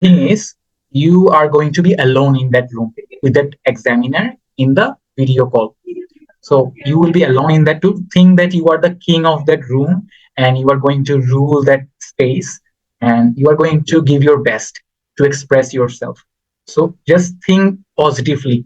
Thing is, you are going to be alone in that room with that examiner in the video call. So you will be alone in that, to think that you are the king of that room and you are going to rule that space, and you are going to give your best to express yourself. So just think positively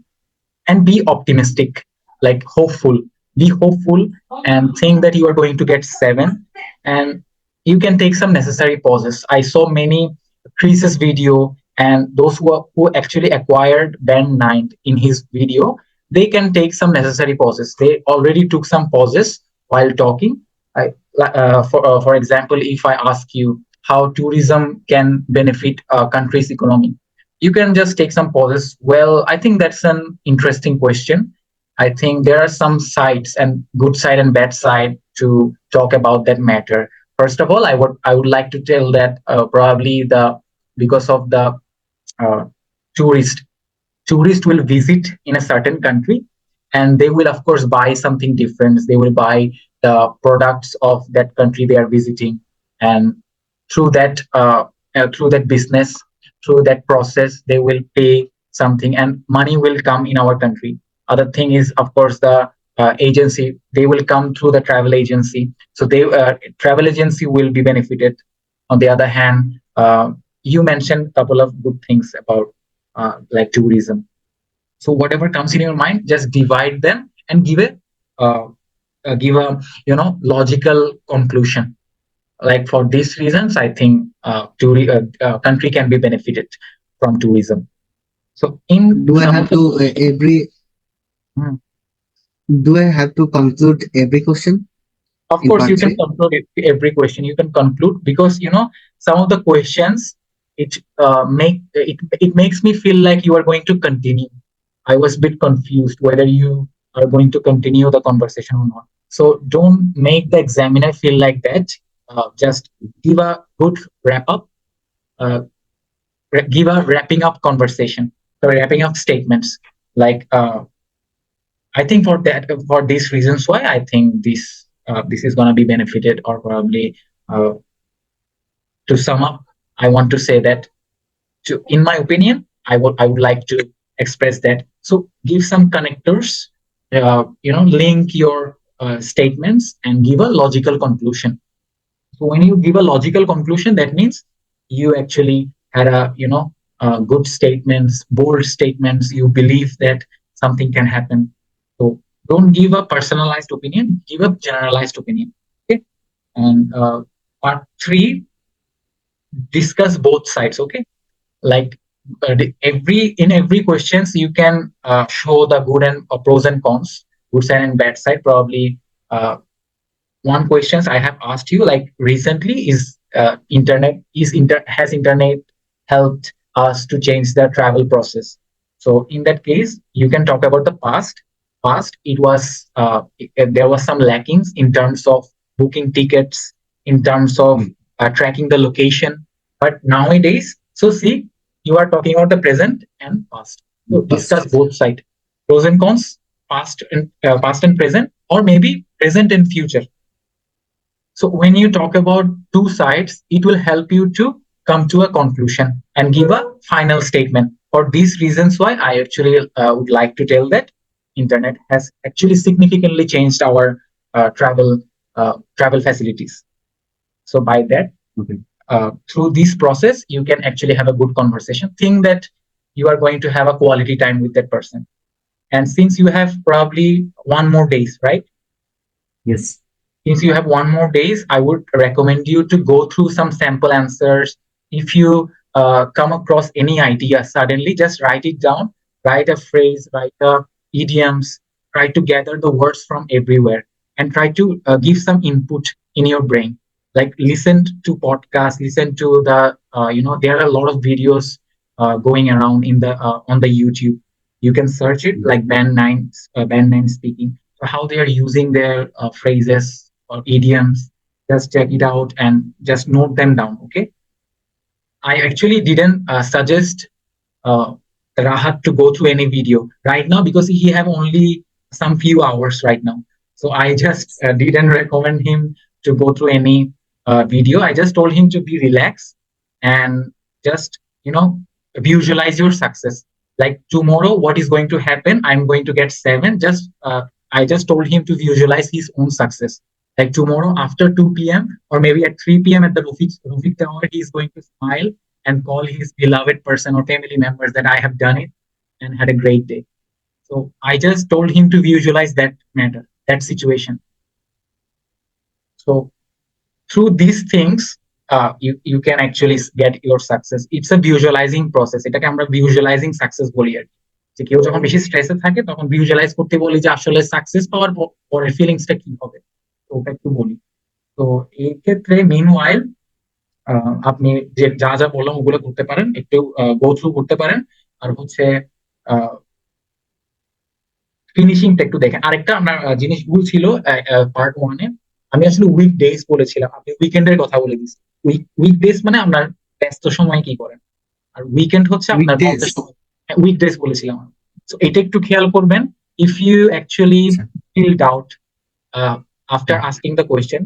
and be optimistic, like hopeful. Be hopeful and think that you are going to get seven, and you can take some necessary pauses. I saw many Chris's video, and those who actually acquired band 9 in his video, they can take some necessary pauses. They already took some pauses while talking. For example, if I ask you how tourism can benefit a country's economy, you can just take some pauses. Well, I think that's an interesting question. I think there are some sides and good side and bad side to talk about that matter. First of all, I would like to tell that probably the because of the uh, tourist tourist will visit in a certain country, and they will of course buy something different. They will buy the products of that country they are visiting, and through that business, through that process, they will pay something and money will come in our country. Other thing is of course the agency, they will come through the travel agency, so they travel agency will be benefited. On the other hand, you mentioned a couple of good things about like tourism. So whatever comes in your mind, just divide them and uh, give a logical conclusion. Like for these reasons, I think country can be benefited from tourism. So in Do I some of have the to every Hmm. do I have to conclude every question Of in course, you part can three? conclude every question. You can conclude because some of the questions, it makes me feel like you are going to continue. I was a bit confused whether you are going to continue the conversation or not. So don't make the examiner feel like that. Just give a good wrap up. Uh, Give a wrapping up conversation. So wrapping up statements. Like I think for these reasons why I think this is going to be benefited, or probably uh, to sum up, I want to say that, in my opinion, I would like to express that. So give some connectors, link your statements and give a logical conclusion. So when you give a logical conclusion, that means you actually had good statements, bold statements. You believe that something can happen. So don't give a personalized opinion. Give a generalized opinion. Okay. And part three, discuss both sides. Okay. Like every questions you can show the good and pros and cons, good side and bad side. Probably one questions I have asked you, like recently, is has internet helped us to change the travel process? So in that case, you can talk about the past. Past, it was there was some lackings in terms of booking tickets, in terms of tracking the location. But nowadays, so see, you are talking about the present and past. So discuss Past. both sides, pros and cons, past and present, or maybe present and future. So when you talk about two sides, it will help you to come to a conclusion and give a final statement. For these reasons, why I actually would like to tell that internet has actually significantly changed our travel facilities. So by that, Okay. through this process, you can actually have a good conversation. Think that you are going to have a quality time with that person. And since you have probably one more days, right? Yes. If you have one more days, I would recommend you to go through some sample answers. If you come across any idea suddenly, just write it down. Write a phrase, write idioms. Try to gather the words from everywhere and try to give some input in your brain. Like listen to podcasts, listen to there are a lot of videos going around in the on the YouTube. You can search it like Band 9 speaking, how they are using their phrases or idioms. Just check it out and just note them down. Okay. I actually didn't suggest uh, Rahat to go through any video right now because he have only some few hours right now. So I just didn't recommend him to go through any video. I just told him to be relaxed and just you know, visualize your success. Like tomorrow what is going to happen, I'm going to get 7. Just I just told him to visualize his own success. Like tomorrow after 2 p.m. or maybe at 3 p.m. at the Rufik Tower, he is going to smile and call his beloved person or family members that I have done it and had a great day. So I just told him to visualize that matter, that situation. So through these things, you can actually get your success. It's a visualizing process. এটাকে আমরা visualizing success বলি আর কি। যে কেউ যখন বেশি স্ট্রেসে থাকে তখন ভিজুয়ালাইজ করতে বলি যে আসলে সাকসেস পাওয়ার পরের ফিলিংসটা কি হবে, তো ওটা একটু বলি। তো এই ক্ষেত্রে মিন ওয়াইল আপনি যে যা যা বললাম ওগুলো করতে পারেন, একটু গো থ্রু করতে পারেন। আর হচ্ছে ফিনিশিংটা একটু দেখেন। আরেকটা আপনার জিনিস ভুল ছিল পার্ট 1-এ, আমি আসলে উইক ডেজ বলেছিলাম, আপনি উইকেন্ডের কথা বলে দিচ্ছি। উইক ডেজ মানে আপনার ব্যস্ত সময় কি করেন, আর উইকেন্ড হচ্ছে আপনার উইকডেজ। নর্মাল সময়। উইক ডেজ বলেছিলাম। তো এটা একটু খেয়াল করবেন। If you actually feel doubt after asking the question,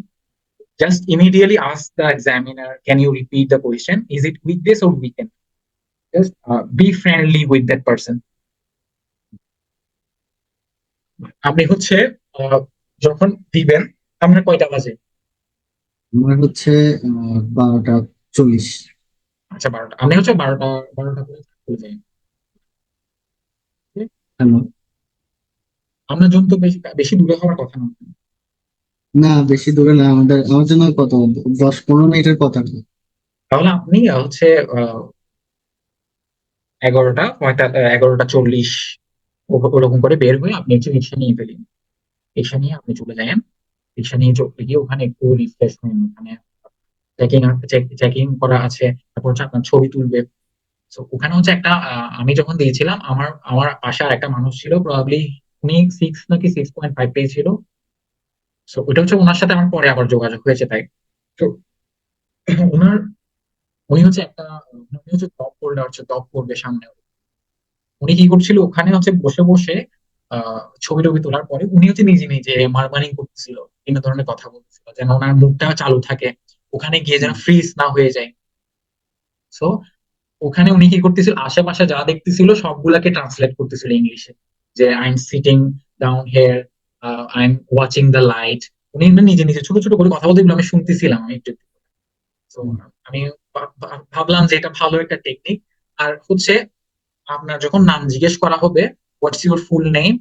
just immediately ask the examiner, can you repeat the question, is it weekdays or weekend? Just be friendly with that person. আপনি হচ্ছে যখন দিবেন, আপনার কয়টা বাজে? আমার হচ্ছে 12টা 40। আচ্ছা 12টা, আমি হচ্ছে 12টা করে চলে যাই। হ্যালো। আপনার জন্য তো বেশি বেশি দূরে হওয়ার কথা না। না, বেশি দূরে না, আমার জন্য কত 10-15 মিনিটের কথা। তাহলে আপনি হচ্ছে 11টা 40 ওরকম করে বের হয়ে আপনি হচ্ছে রিক্সা নিয়ে ফেলেন। রিক্সা নিয়ে আপনি চলে যান। রিক্সা নিয়ে চলে গিয়ে ওখানে একটু রিফ্রেশ হন, ওখানে চেকিং চেকিং করা আছে, তারপর হচ্ছে আপনার ছবি তুলবে। তো ওখানে হচ্ছে একটা আমি যখন দিয়েছিলাম, আমার আমার পাশে আর একটা মানুষ ছিল, প্রবাবলি উনি 6 নাকি 6.5 পেয়েছিল। সো ওটা হচ্ছে ওনার সাথে আমার পরে আবার যোগাযোগ হয়েছে তাই। তো ওনার উনি হচ্ছে একটা উনি হচ্ছে টপ করবে সামনে। উনি কি করছিল ওখানে হচ্ছে বসে বসে ছবি টবি তোলার পরে উনি হচ্ছে নিজে নিজে মার্মারিং করতেছিল, বিভিন্ন ধরনের কথা বলতেছিল যেন ওনার মুখটা চালু থাকে, ওখানে গিয়ে যেন ফ্রিজ না হয়ে যায়। সো ওখানে উনি কি করতেছিল, আশেপাশে যা দেখতেছিল সবগুলাকে ট্রান্সলেট করতেছিল ইংলিশে, যে I am sitting down here, I am watching the light. উনি নিজে নিজে ছোট ছোট করে কথা বলতে, আমি শুনতেছিলাম আমি একটু। তো আমি ভাবলাম যে এটা ভালো একটা টেকনিক। আর হচ্ছে আপনার যখন নাম জিজ্ঞেস করা হবে, হোয়াটস ইউর ফুল নেম,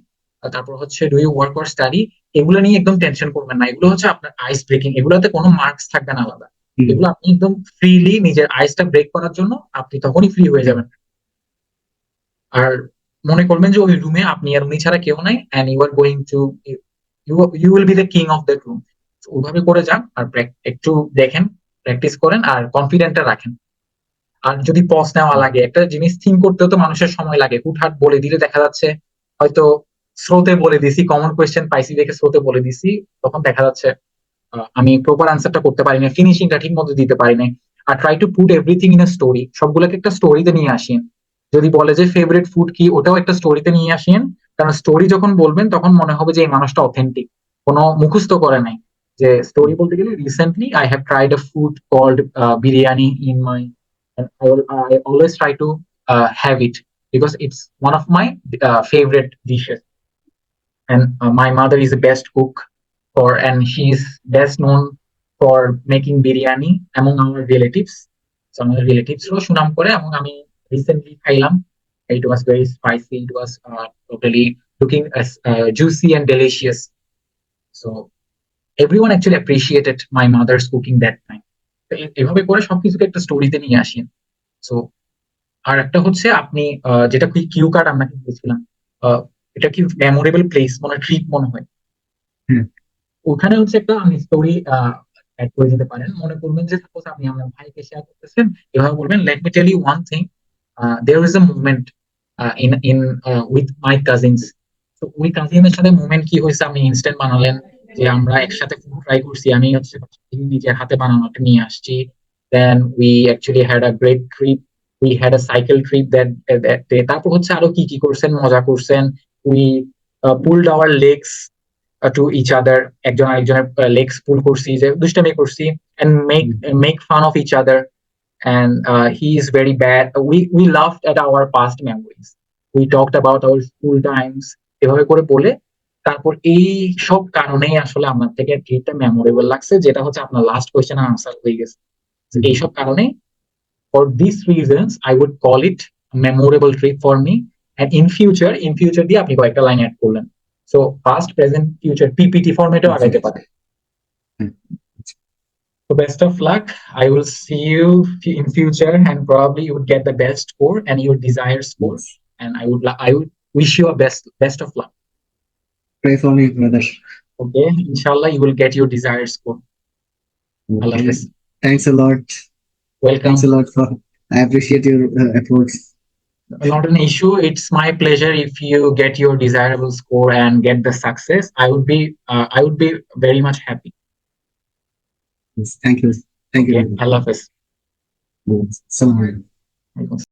তারপর হচ্ছে do you work or study, এগুলো নিয়ে একদম টেনশন করবেন না। এগুলো হচ্ছে আপনার আইস ব্রেকিং, এগুলোতে কোনো মার্কস থাকবে না আলাদা। এগুলো আপনি একদম ফ্রিলি নিজের আইসটা ব্রেক করার জন্য আপনি তখনই ফ্রি হয়ে যাবেন। আর মনে করবেন যে ওই রুমে আপনি আর উনি ছাড়া কেউ নাই, and you are going to you will be the king of that room. ওইভাবে করে যান আর একটু দেখেন, প্র্যাকটিস করেন আর কনফিডেন্টটা রাখেন। আর যদি পজ নেওয়া লাগে, একটা জিনিস থিঙ্ক করতেও তো মানুষের সময় লাগে, হুটহাট বলে দিলে দেখা যাচ্ছে হয়তো স্রোতে বলে দিছি, কমন কোয়েশ্চেন পাইছি দেখে স্রোতে বলে দিছি, তখন দেখা যাচ্ছে আমি প্রপার আনসারটা করতে পারি না, ফিনিশিংটা ঠিক মতো দিতে পারি না। আর try to put everything in a story, সবগুলোকে একটা স্টোরিতে নিয়ে আসেন। যদি বলে যে ফেভারিট ফুড কি, ওটাও একটা স্টোরিতে নিয়ে আসেন। কারণ স্টোরি যখন বলবেন তখন মনে হবে যে এই মানুষটা অথেন্টিক, কোনো মুখস্থ করে নাই। যে স্টোরি বলতে গেলে, recently I have tried a food called biryani in my, and I always try to have it because it's one of my favorite dishes. And my mother is the best cook for, and she is best known for making biryani among our relatives. So আমার relatives ও সুনাম করে, এবং আমি recently খাইলাম। It was very spicy. It was totally looking as juicy and delicious. So everyone actually appreciated my mother's cooking that time. তো এভাবে করে সবকিছুকে একটা স্টোরিতে নিয়ে আসেন। সো আর একটা হচ্ছে আপনি যেটা কিউ কার্ড আমরা দিয়েছিলাম, এটা কি মেমোরেবল প্লেস মনে হয়, ট্রিপ মনে হয়, ওখানে হচ্ছে একটা আমি স্টোরি অ্যাড করে দিতে পারেন। মনে করবেন যে সাপোজ আপনি আমার ভাইকে শেয়ার করতেছেন, এভাবে বলবেন, let me tell you one thing, there is a movement in in with my cousins. তো ওই কাজিনের সাথে মুভমেন্ট কি হয়েছে আপনি ইনস্ট্যান্ট বানালেন, যে আমরা একসাথে ফুড ট্রাই করছি, আমি হচ্ছে নিজের হাতে বানানোটা নিয়ে আসছি। Then we actually had a great trip, we had a cycle trip that day. তারপর হচ্ছে আরো কি কি করছেন, মজা করছেন। We pulled our legs to each other, একজন আরেকজনের লেগস পুল করছি, যে দুষ্টামি করছি, and make fun of each other. and he is very bad. We laughed at our past memories. We talked about our school times. এভাবে করে বলে তারপর এই সব কারণেই আসলে আপনার থেকে ট্রিপটা মেমোরেবল লাগছে, যেটা হচ্ছে আপনার লাস্ট কোয়েশ্চেন আনসার হয়ে গেছে। এইসব কারণে, for these reasons I would call it a memorable trip for me. And in future দিয়ে আপনি কয়েকটা লাইন অ্যাড করলেন। So past present future PPT ফরম্যাটেও আগাইতে পারেন। So best of luck. I will see you in future, and probably you would get the best score and your desired score. Yes. And I would wish you a best of luck. Pray for me, brother. Okay, inshallah, you will get your desired score. Allah Okay. Hafiz. Thanks a lot. Thanks a Welcome. lot for. I appreciate your efforts. Not an issue. It's my pleasure if you get your desirable score and get the success. I would be very much happy. Yes, thank you. Thank you Okay, very much. Allah Hafiz. Yes. Assalamu alaikum. Welcome.